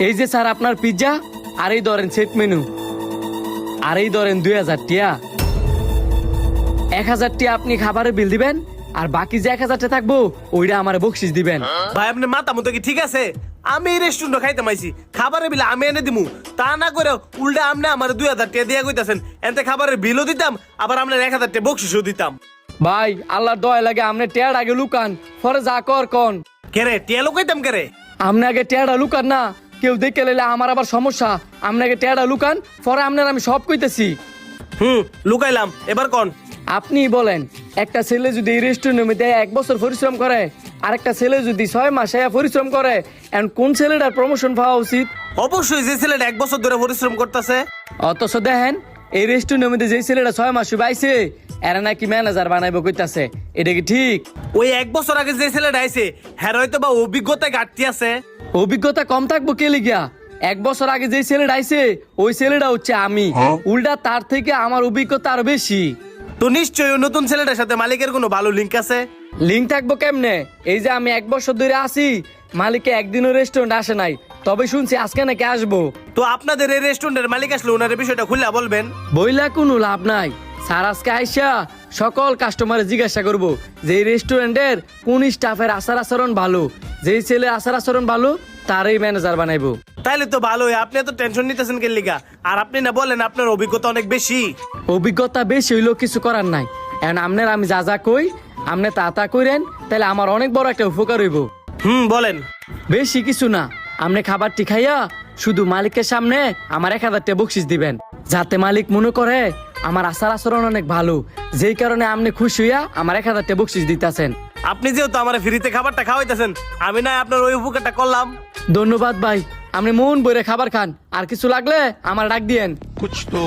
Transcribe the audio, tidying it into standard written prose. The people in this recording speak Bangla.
এই যে স্যার আপনার পিৎজা, আর এই ধরেন সেট মেনু, আর এই ধরেন 2000 টিয়া। 1000 টিয়া আপনি খাবারের বিল দিবেন, আর বাকি যে 1000 টা থাকবো ওইটা আমার বকশিস দিবেন। ভাই আপনি মাথা মতো কি ঠিক আছে? আমি এই রেস্টুরেন্ট খাইতে মাইছি, খাবারের বিল আমি এনে দিমু, তা না করে উল্টা আপনি আমার 2000 টাকা দিয়া কইতাছেন। এতে খাবারের বিলও দিতাম, আবার আপনার 1000 টাকা বকশিসও দিতাম। ভাই আল্লাহর দয়া লাগে আপনি টিয়ার আগে লুকান, পরে যা কর কন। কেরে টিয়া লুকাইতাম কেরে? আপনি আগে টিয়াটা লুকান না, কেউ দেখে লাইলে আমার আবার সমস্যা। আপনি আগে টিয়াটা লুকান, পরে আপনার আমি সব কইতেছি। লুকাইলাম, এবার কোন। আপনি বলেন, একটা ছেলে যদি এই রেস্টুরেন্টের মধ্যে 1 বছর পরিশ্রম করে, আরেকটা ছেলে যদি 6 মাস পরিশ্রম করে, এখন কোন ছেলেটার প্রমোশন পাওয়া উচিত? অবশ্যই যে ছেলেটা 1 বছর ধরে পরিশ্রম করতেছে। অথচ দেখেন এই রেস্টুরেন্টের মধ্যে যে ছেলেটা 6 মাস পাইছে, এরা নাকি ম্যানেজার বানাইবো কইতাছে। এটা কি ঠিক? ওই 1 বছর আগে যে ছেলেটা আইছে হ্যাঁ হয়তো বা অভিজ্ঞতা ঘাটতি আছে। অভিজ্ঞতা কম থাকবো কে লিগা? 1 বছর আগে যে ছেলেটা আইছে ওই ছেলেটা হচ্ছে আমি, উল্টা তার থেকে আমার অভিজ্ঞতা আরো বেশি। তো নিশ্চয়ই ওই নতুন ছেলেটার সাথে মালিকের কোনো ভালো লিঙ্ক আছে। লিঙ্ক থাকবো কেমনে? এই যে আমি 1 বছর ধরে আছি, মালিকে একদিনও রেস্টুরেন্ট আসে নাই, তবে শুনছি আজকে নাকি আসবো। তো আপনাদের এই রেস্টুরেন্টের মালিক আসলে ওনার বিষয়টা খুলে বলবেন। বইলা কোনো লাভ নাই স্যার, আজকে আইসা সকল কাস্টমারে জিজ্ঞাসা করবো যে এই রেস্টুরেন্টের কোন স্টাফের আচার আচরণ ভালো, যেই ছেলে আচার আচরণ ভালো তারই ম্যানেজার বানাইবো। তাইলে তো ভালোই, আপনি এত টেনশন নিতেছেন কে লিগা? আর আপনি না বলেন আপনার অভিজ্ঞতা অনেক বেশি। অভিজ্ঞতা বেশি হইলেও কিছু করার নাই। এখন আপনার আমি যা যা কই আপনি তা কইরেন, তাহলে আমার অনেক বড় একটা উপকার হইব। বলেন। বেশি কিছু না, আপনি খাবারটি খাইয়া শুধু মালিকের সামনে আমার 1000 টাকা বকশিস দিবেন, যাতে মালিক মনে করে আমার আচার আচরণ অনেক ভালো, যেই কারণে আপনি খুশি হইয়া আমার 1000 টাকা বকশিস দিতেছেন। আপনি যেহেতু আমার ফ্রিতে খাবারটা খাওয়াইতেছেন, আমি না আপনার ওই উপকারটা করলাম। ধন্যবাদ ভাই, আপনি মন ভরে খাবার খান, আর কিছু লাগলে আমার ডাক দিয়েন। कुछ तो